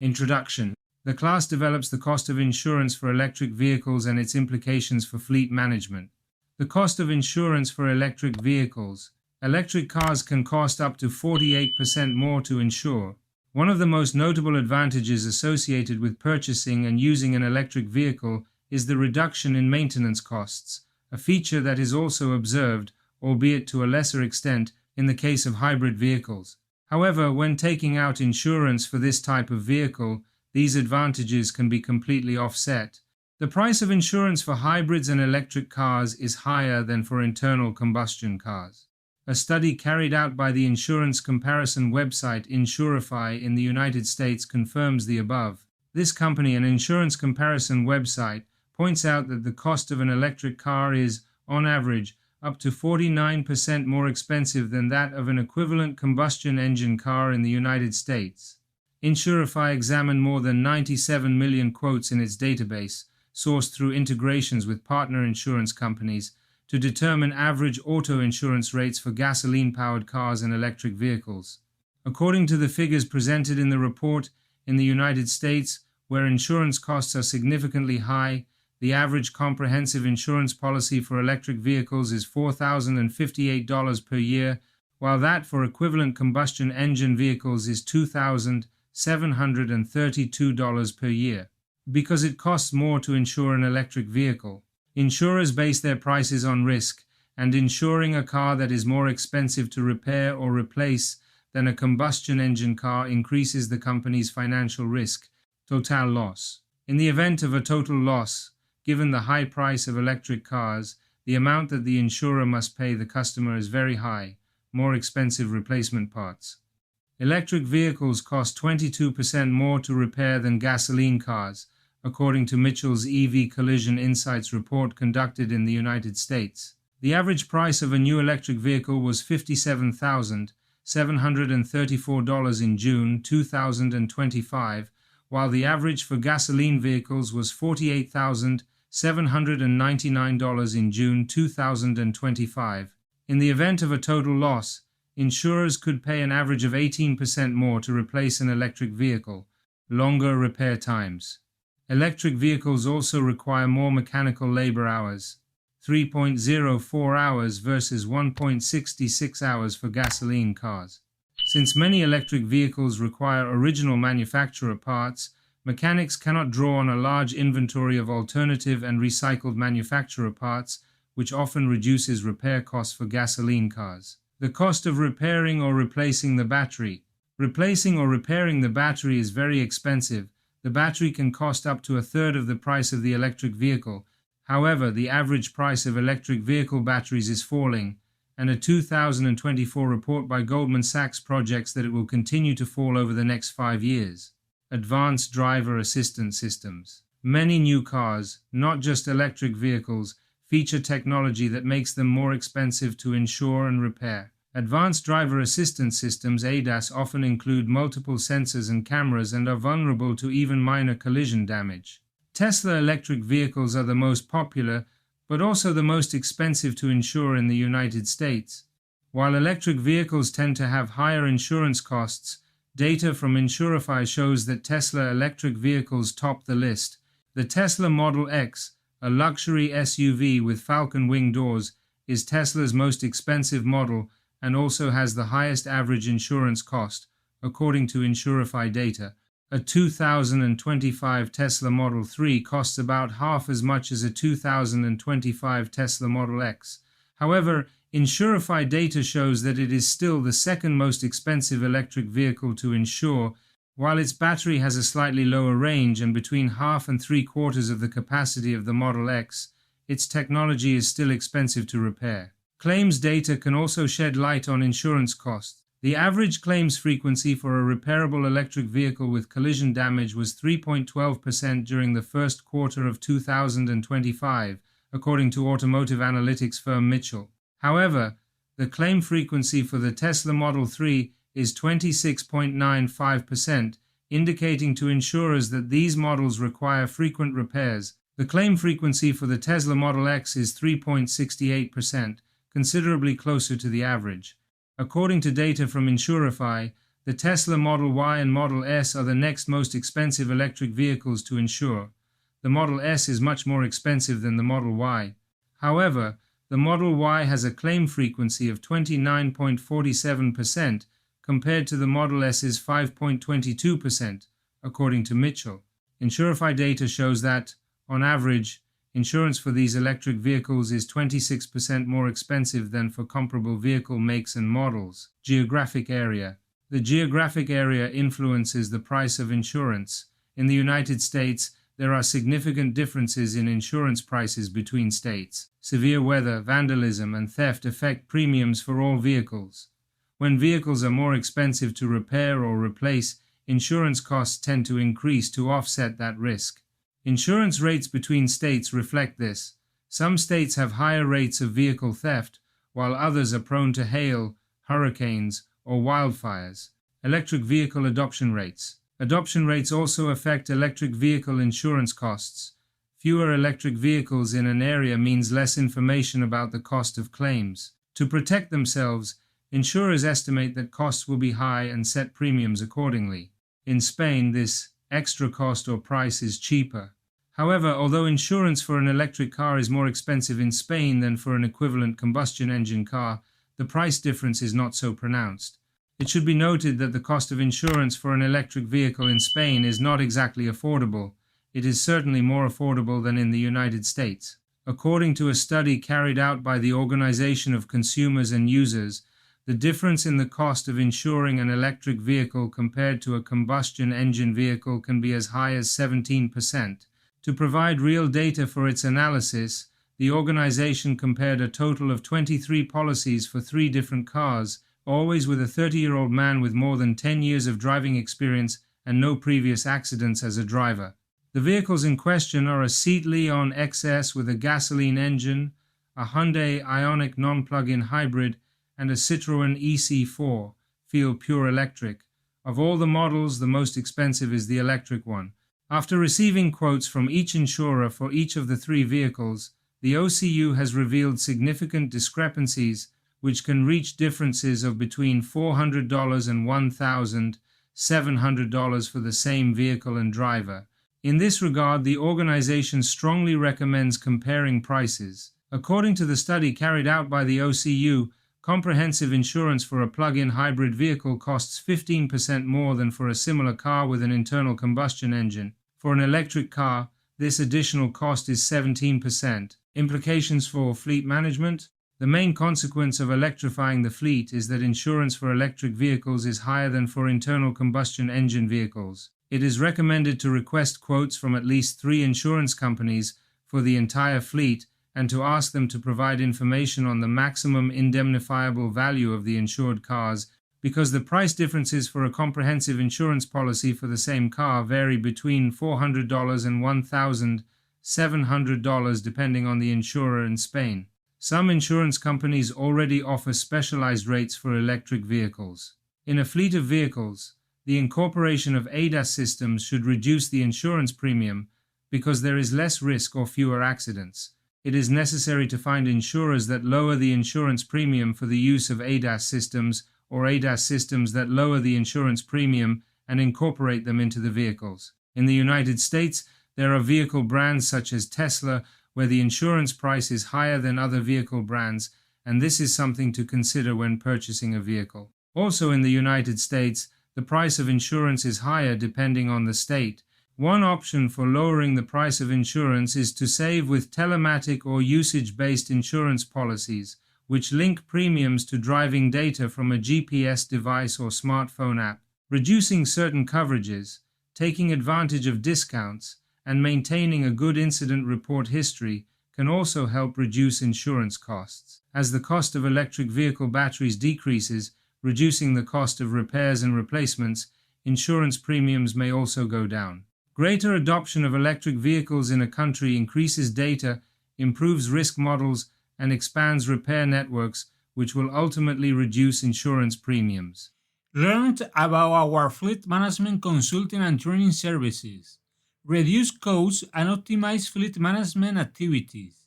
Introduction. The class develops the cost of insurance for electric vehicles and its implications for fleet management. The cost of insurance for electric vehicles. Electric cars can cost up to 48% more to insure. One of the most notable advantages associated with purchasing and using an electric vehicle is the reduction in maintenance costs, a feature that is also observed, albeit to a lesser extent, in the case of hybrid vehicles. However, when taking out insurance for this type of vehicle, these advantages can be completely offset. The price of insurance for hybrids and electric cars is higher than for internal combustion cars. A study carried out by the insurance comparison website Insurify in the United States confirms the above. This company, an insurance comparison website, points out that the cost of an electric car is, on average, up to 49% more expensive than that of an equivalent combustion engine car in the United States. Insurify examined more than 97 million quotes in its database, sourced through integrations with partner insurance companies, to determine average auto insurance rates for gasoline-powered cars and electric vehicles. According to the figures presented in the report, in the United States, where insurance costs are significantly high, the average comprehensive insurance policy for electric vehicles is $4,058 per year, while that for equivalent combustion engine vehicles is $2,732 per year. Because it costs more to insure an electric vehicle, insurers base their prices on risk, and insuring a car that is more expensive to repair or replace than a combustion engine car increases the company's financial risk, total loss. In the event of a total loss, given the high price of electric cars, the amount that the insurer must pay the customer is very high, more expensive replacement parts. Electric vehicles cost 22% more to repair than gasoline cars, according to Mitchell's EV Collision Insights report conducted in the United States. The average price of a new electric vehicle was $57,734 in June 2025, while the average for gasoline vehicles was $48,799 in June 2025. In the event of a total loss, insurers could pay an average of 18% more to replace an electric vehicle, longer repair times. Electric vehicles also require more mechanical labor hours, 3.04 hours versus 1.66 hours for gasoline cars. Since many electric vehicles require original manufacturer parts, mechanics cannot draw on a large inventory of alternative and recycled manufacturer parts, which often reduces repair costs for gasoline cars. The cost of repairing or replacing the battery. Replacing or repairing the battery is very expensive. The battery can cost up to a third of the price of the electric vehicle. However, the average price of electric vehicle batteries is falling, and a 2024 report by Goldman Sachs projects that it will continue to fall over the next 5 years. Advanced driver assistance systems. Many new cars, not just electric vehicles, feature technology that makes them more expensive to insure and repair. Advanced driver assistance systems (ADAS) often include multiple sensors and cameras and are vulnerable to even minor collision damage. Tesla electric vehicles are the most popular, but also the most expensive to insure in the United States. While electric vehicles tend to have higher insurance costs, data from Insurify shows that Tesla electric vehicles top the list. The Tesla Model X, a luxury SUV with falcon wing doors, is Tesla's most expensive model and also has the highest average insurance cost, according to Insurify data. A 2025 Tesla Model 3 costs about half as much as a 2025 Tesla Model X. However, Insurify data shows that it is still the second most expensive electric vehicle to insure, while its battery has a slightly lower range and between half and three-quarters of the capacity of the Model X. Its technology is still expensive to repair. Claims data can also shed light on insurance costs. The average claims frequency for a repairable electric vehicle with collision damage was 3.12% during the first quarter of 2025, according to automotive analytics firm Mitchell. However, the claim frequency for the Tesla Model 3 is 26.95%, indicating to insurers that these models require frequent repairs. The claim frequency for the Tesla Model X is 3.68%, considerably closer to the average. According to data from Insurify, The Tesla Model Y and Model S are the next most expensive electric vehicles to insure. The Model S is much more expensive than the Model Y. However, the Model Y has a claim frequency of 29.47% compared to the Model S's 5.22%, according to Mitchell. Insurify data shows that, on average, insurance for these electric vehicles is 26% more expensive than for comparable vehicle makes and models. Geographic area. The geographic area influences the price of insurance. In the United States, there are significant differences in insurance prices between states. Severe weather, vandalism, and theft affect premiums for all vehicles. When vehicles are more expensive to repair or replace, insurance costs tend to increase to offset that risk. Insurance rates between states reflect this. Some states have higher rates of vehicle theft, while others are prone to hail, hurricanes, or wildfires. Electric vehicle adoption rates. Adoption rates also affect electric vehicle insurance costs. Fewer electric vehicles in an area means less information about the cost of claims. To protect themselves, insurers estimate that costs will be high and set premiums accordingly. In Spain, this extra cost or price is cheaper. However, although insurance for an electric car is more expensive in Spain than for an equivalent combustion engine car, the price difference is not so pronounced. It should be noted that the cost of insurance for an electric vehicle in Spain is not exactly affordable. It is certainly more affordable than in the United States. According to a study carried out by the Organization of Consumers and Users, the difference in the cost of insuring an electric vehicle compared to a combustion engine vehicle can be as high as 17%. To provide real data for its analysis, the organization compared a total of 23 policies for 3 different cars, always with a 30-year-old man with more than 10 years of driving experience and no previous accidents as a driver. The vehicles in question are a Seat Leon XS with a gasoline engine, a Hyundai Ioniq non-plug-in hybrid, and a Citroën EC4, Feel Pure Electric. Of all the models, the most expensive is the electric one. After receiving quotes from each insurer for each of the 3 vehicles, the OCU has revealed significant discrepancies which can reach differences of between $400 and $1,700 for the same vehicle and driver. In this regard, the organization strongly recommends comparing prices. According to the study carried out by the OCU, comprehensive insurance for a plug-in hybrid vehicle costs 15% more than for a similar car with an internal combustion engine. For an electric car, this additional cost is 17%. Implications for fleet management? The main consequence of electrifying the fleet is that insurance for electric vehicles is higher than for internal combustion engine vehicles. It is recommended to request quotes from at least 3 insurance companies for the entire fleet and to ask them to provide information on the maximum indemnifiable value of the insured cars, because the price differences for a comprehensive insurance policy for the same car vary between $400 and $1,700 depending on the insurer in Spain. Some insurance companies already offer specialized rates for electric vehicles. In a fleet of vehicles, the incorporation of ADAS systems should reduce the insurance premium because there is less risk or fewer accidents. It is necessary to find insurers that lower the insurance premium for the use of ADAS systems or ADAS systems that lower the insurance premium and incorporate them into the vehicles. In the United States, there are vehicle brands such as Tesla where the insurance price is higher than other vehicle brands, and this is something to consider when purchasing a vehicle. Also in the United States, the price of insurance is higher depending on the state. One option for lowering the price of insurance is to save with telematic or usage-based insurance policies, which link premiums to driving data from a GPS device or smartphone app. Reducing certain coverages, taking advantage of discounts, and maintaining a good incident report history can also help reduce insurance costs. As the cost of electric vehicle batteries decreases, reducing the cost of repairs and replacements, insurance premiums may also go down. Greater adoption of electric vehicles in a country increases data, improves risk models, and expands repair networks, which will ultimately reduce insurance premiums. Learn about our fleet management consulting and training services. Reduce costs and optimize fleet management activities.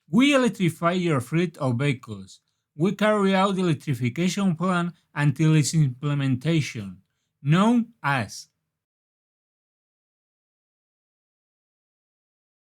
We electrify your fleet of vehicles. We carry out the electrification plan until its implementation. known as